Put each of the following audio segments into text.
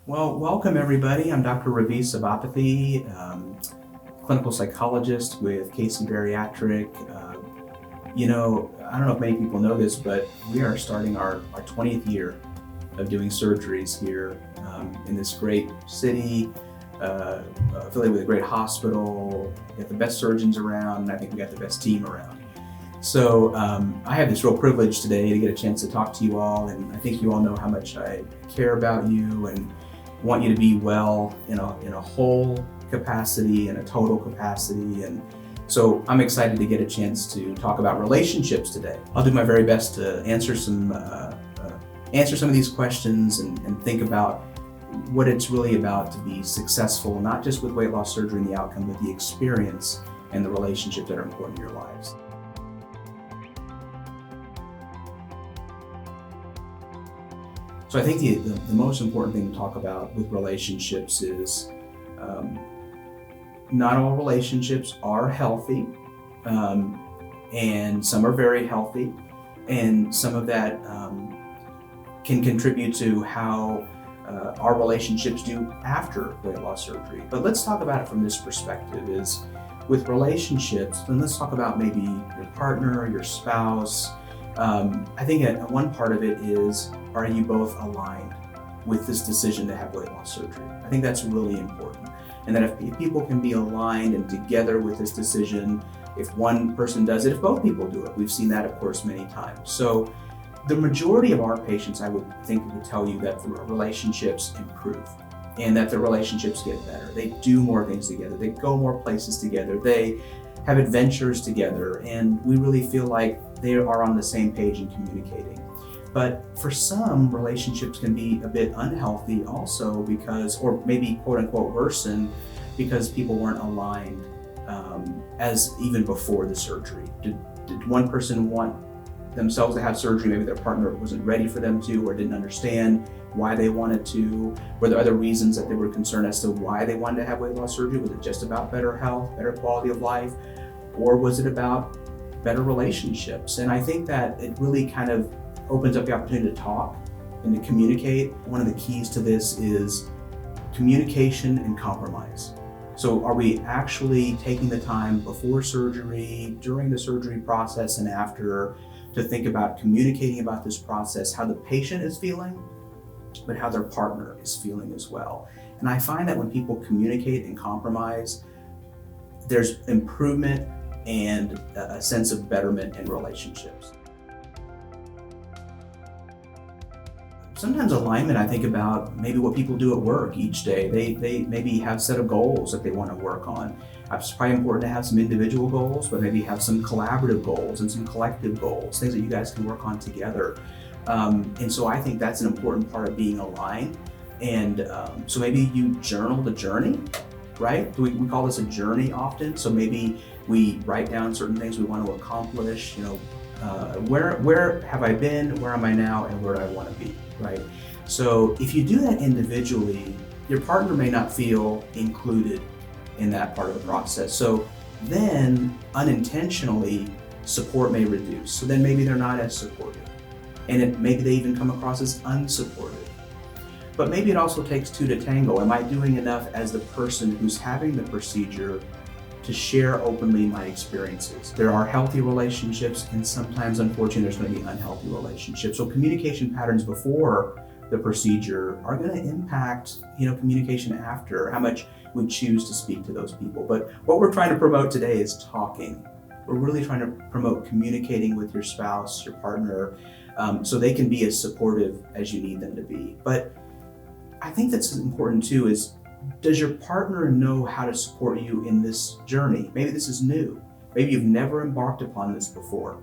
Well, welcome everybody. I'm Dr. Ravi Sabapathy, clinical psychologist with KC Bariatric. I don't know if many people know this, but we are starting our 20th year of doing surgeries here in this great city, affiliated with a great hospital. We got the best surgeons around, and I think we got the best team around. So I have this real privilege today to get a chance to talk to you all, and I think you all know how much I care about you and want you to be well in a whole capacity and a total capacity. And so I'm excited to get a chance to talk about relationships today. I'll do my very best to answer some of these questions and think about what it's really about to be successful, not just with weight loss surgery and the outcome, but the experience and the relationships that are important in your lives. So I think the most important thing to talk about with relationships is not all relationships are healthy, and some are very healthy, and some of that can contribute to how our relationships do after weight loss surgery. But let's talk about it from this perspective, is with relationships, and let's talk about maybe your partner, your spouse. I think one part of it is, are you both aligned with this decision to have weight loss surgery? I think that's really important. And that if people can be aligned and together with this decision, if one person does it, if both people do it, we've seen that, of course, many times. So the majority of our patients, I would think, would tell you that the relationships improve and that the relationships get better. They do more things together. They go more places together. They have adventures together, and we really feel like they are on the same page in communicating. But for some, relationships can be a bit unhealthy also because, or maybe quote unquote worsen, because people weren't aligned as even before the surgery. Did one person want themselves to have surgery? Maybe their partner wasn't ready for them to, or didn't understand why they wanted to. Were there other reasons that they were concerned as to why they wanted to have weight loss surgery? Was it just about better health, better quality of life? Or was it about better relationships? And I think that it really kind of opens up the opportunity to talk and to communicate. One of the keys to this is communication and compromise. So are we actually taking the time before surgery, during the surgery process, and after to think about communicating about this process, how the patient is feeling, but how their partner is feeling as well? And I find that when people communicate and compromise, there's improvement and a sense of betterment in relationships. Sometimes alignment, I think about maybe what people do at work each day. They maybe have a set of goals that they want to work on. It's probably important to have some individual goals, but maybe have some collaborative goals and some collective goals, things that you guys can work on together. And so I think that's an important part of being aligned. And so maybe you journal the journey, right? We call this a journey often. So maybe we write down certain things we want to accomplish, where have I been, where am I now, and where do I want to be, right? So if you do that individually, your partner may not feel included in that part of the process. So then unintentionally, support may reduce. So then maybe they're not as supportive. And maybe they even come across as unsupportive. But maybe it also takes two to tango. Am I doing enough as the person who's having the procedure to share openly my experiences? There are healthy relationships, and sometimes, unfortunately, there's going to be unhealthy relationships. So communication patterns before the procedure are going to impact, communication after, how much we choose to speak to those people. But what we're trying to promote today is talking. We're really trying to promote communicating with your spouse, your partner, so they can be as supportive as you need them to be. But I think that's important too, is does your partner know how to support you in this journey? Maybe this is new. Maybe you've never embarked upon this before.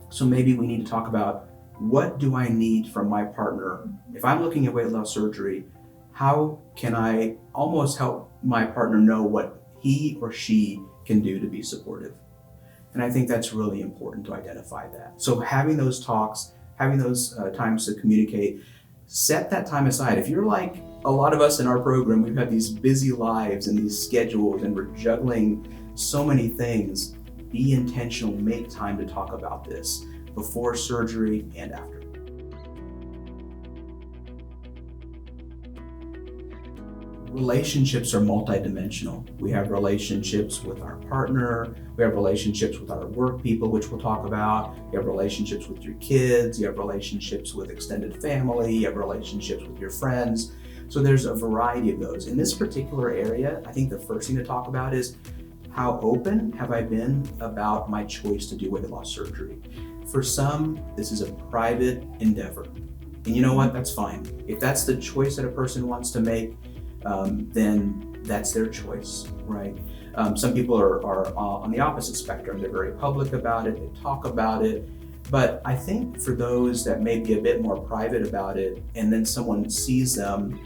So maybe we need to talk about, what do I need from my partner? If I'm looking at weight loss surgery, how can I almost help my partner know what he or she can do to be supportive? And I think that's really important to identify that. So having those talks, having those times to communicate, set that time aside. If you're like a lot of us in our program, we've had these busy lives and these schedules, and we're juggling so many things. Be intentional, make time to talk about this before surgery and after. Relationships are multidimensional. We have relationships with our partner, we have relationships with our work people, which we'll talk about, you have relationships with your kids, you have relationships with extended family, you have relationships with your friends. So there's a variety of those. In this particular area, I think the first thing to talk about is how open have I been about my choice to do weight loss surgery? For some, this is a private endeavor. And you know what, that's fine. If that's the choice that a person wants to make, then that's their choice, right? Some people are on the opposite spectrum. They're very public about it, they talk about it. But I think for those that may be a bit more private about it, and then someone sees them,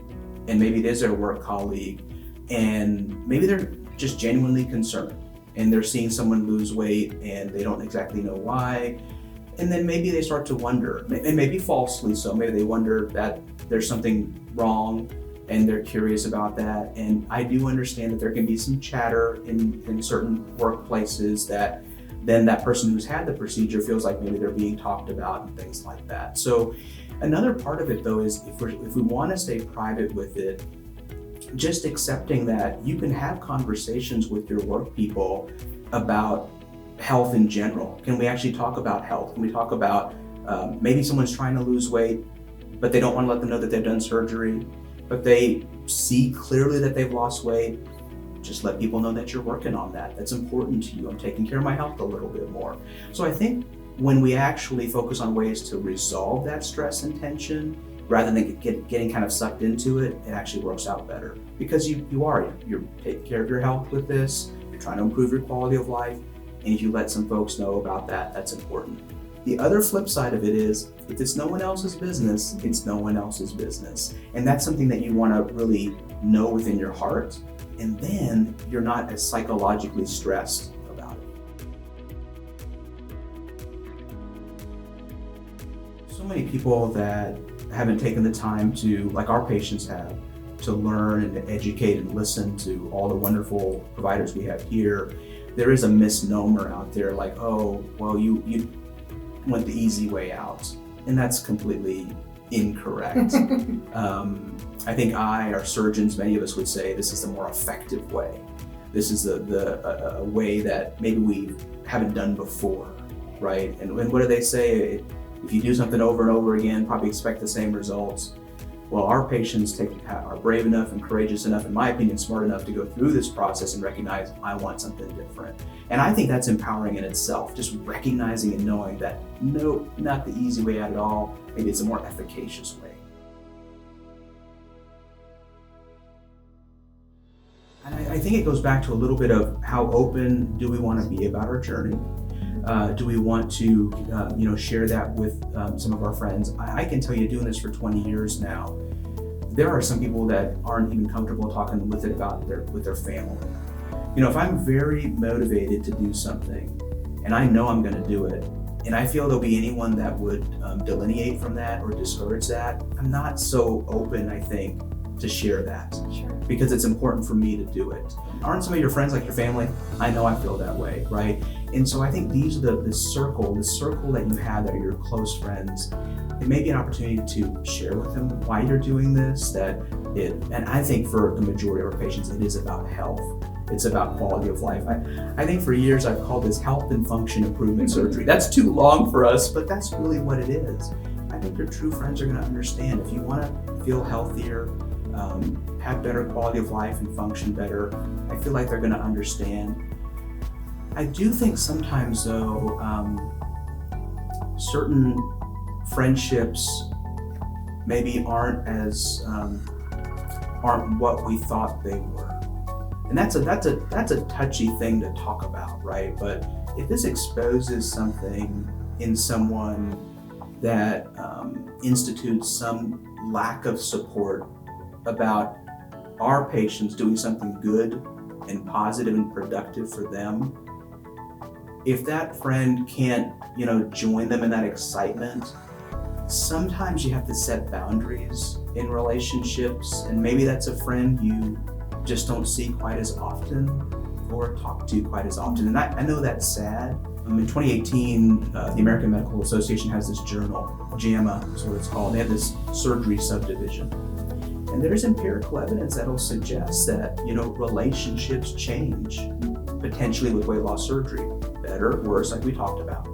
and maybe it is their work colleague, and maybe they're just genuinely concerned, and they're seeing someone lose weight and they don't exactly know why. And then maybe they start to wonder, and maybe falsely so, maybe they wonder that there's something wrong and they're curious about that. And I do understand that there can be some chatter in certain workplaces that then that person who's had the procedure feels like maybe they're being talked about and things like that. So another part of it though is if we want to stay private with it, just accepting that you can have conversations with your work people about health in general. Can we actually talk about health? Can we talk about maybe someone's trying to lose weight, but they don't want to let them know that they've done surgery, but they see clearly that they've lost weight. Just let people know that you're working on that. That's important to you. I'm taking care of my health a little bit more. So I think when we actually focus on ways to resolve that stress and tension, rather than getting kind of sucked into it, it actually works out better. Because you're taking care of your health with this, you're trying to improve your quality of life, and if you let some folks know about that, that's important. The other flip side of it is, if it's no one else's business, it's no one else's business. And that's something that you want to really know within your heart, and then you're not as psychologically stressed about it. So many people that haven't taken the time to, like our patients have, to learn and to educate and listen to all the wonderful providers we have here. There is a misnomer out there like, oh, well, you went the easy way out. And that's completely incorrect. I think our surgeons, many of us would say this is the more effective way. This is a way that maybe we haven't done before, right? And what do they say? If you do something over and over again, probably expect the same results. Well, our patients are brave enough and courageous enough, in my opinion, smart enough to go through this process and recognize, I want something different. And I think that's empowering in itself, just recognizing and knowing that, no, not the easy way out at all. Maybe it's a more efficacious way. And I think it goes back to a little bit of how open do we want to be about our journey? Do we want to share that with some of our friends? I can tell you, doing this for 20 years now, there are some people that aren't even comfortable talking with their family. If I'm very motivated to do something and I know I'm going to do it, and I feel there'll be anyone that would delineate from that or discourage that, I'm not so open, I think, to share that. Sure. Because it's important for me to do it. Aren't some of your friends like your family? I know I feel that way, right? And so I think these are the circle that you have that are your close friends. It may be an opportunity to share with them why you're doing this, and I think for the majority of our patients, it is about health. It's about quality of life. I think for years I've called this health and function improvement surgery. That's too long for us, but that's really what it is. I think your true friends are going to understand. If you want to feel healthier, have better quality of life and function better, I feel like they're going to understand. I do think sometimes though, certain friendships maybe aren't what we thought they were. And that's a touchy thing to talk about, right? But if this exposes something in someone that institutes some lack of support about our patients doing something good and positive and productive for them, if that friend can't, join them in that excitement, sometimes you have to set boundaries in relationships, and maybe that's a friend you just don't see quite as often or talk to quite as often. And I know that's sad. In 2018, the American Medical Association has this journal, JAMA is what it's called. They have this surgery subdivision. And there's empirical evidence that'll suggest that, relationships change potentially with weight loss surgery. Better, worse, like we talked about.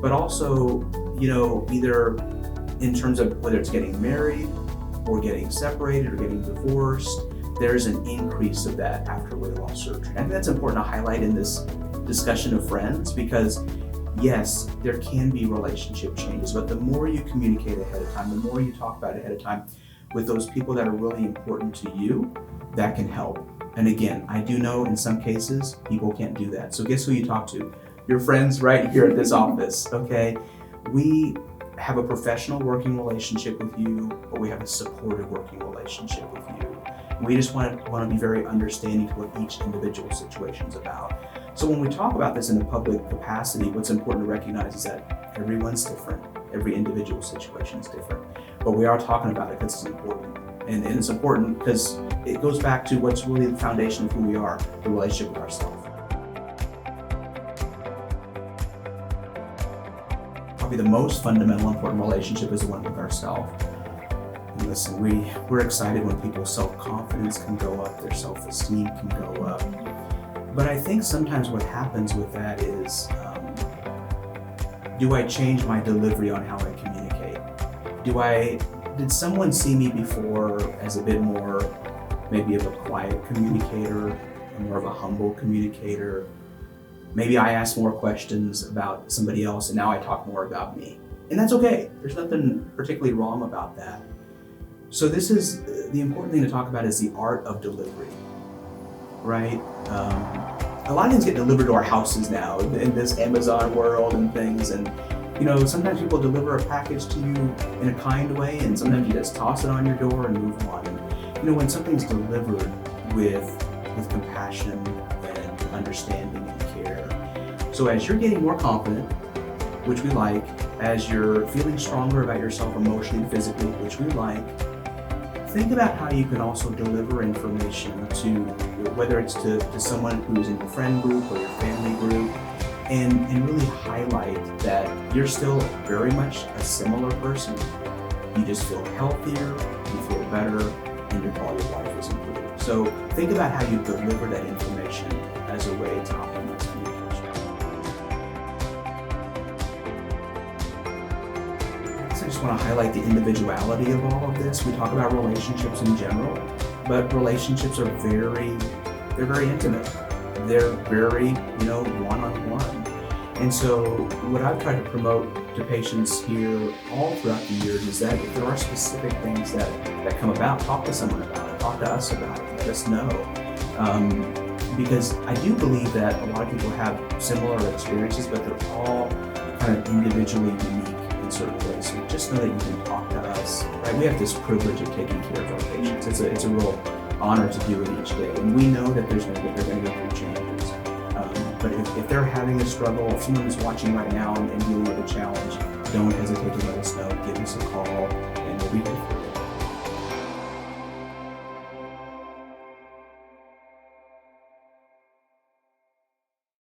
But also, either in terms of whether it's getting married or getting separated or getting divorced, there's an increase of that after weight loss surgery. I think that's important to highlight in this discussion of friends, because yes, there can be relationship changes, but the more you communicate ahead of time, the more you talk about it ahead of time with those people that are really important to you, that can help. And again, I do know in some cases, people can't do that. So guess who you talk to? Your friends right here at this office, okay? We have a professional working relationship with you, but we have a supportive working relationship with you. We just want to be very understanding to what each individual situation is about. So when we talk about this in a public capacity, what's important to recognize is that everyone's different. Every individual situation is different. But we are talking about it because it's important. And it's important because it goes back to what's really the foundation of who we are, the relationship with ourselves. Probably the most fundamental important relationship is the one with ourselves. Listen, we're excited when people's self-confidence can go up, their self-esteem can go up. But I think sometimes what happens with that is, do I change my delivery on how I communicate? Did someone see me before as a bit more, maybe of a quiet communicator, more of a humble communicator? Maybe I ask more questions about somebody else and now I talk more about me. And that's okay. There's nothing particularly wrong about that. So this is, the important thing to talk about is the art of delivery, right? A lot of things get delivered to our houses now in this Amazon world and things. And, sometimes people deliver a package to you in a kind way, and sometimes you just toss it on your door and move on. And, when something's delivered with compassion and understanding and care. So as you're getting more confident, which we like, as you're feeling stronger about yourself emotionally and physically, which we like, think about how you can also deliver information to, whether it's to someone who's in your friend group or your family group, and really highlight that you're still very much a similar person. You just feel healthier, you feel better, and your quality of life is improved. So think about how you deliver that information as a way to optimize communication. I just want to highlight the individuality of all of this. We talk about relationships in general, but relationships are very intimate. They're very, one-on-one. And so what I've tried to promote to patients here all throughout the years is that if there are specific things that come about, talk to someone about it, talk to us about it, let us know. Because I do believe that a lot of people have similar experiences, but they're all kind of individually unique in certain ways. So just know that you can talk to us, right? We have this privilege of taking care of our patients. It's a real honor to do it each day. And we know that they're going to go through changes. But if they're having a struggle, if someone is watching right now and dealing with a challenge, don't hesitate to let us know. Give us a call.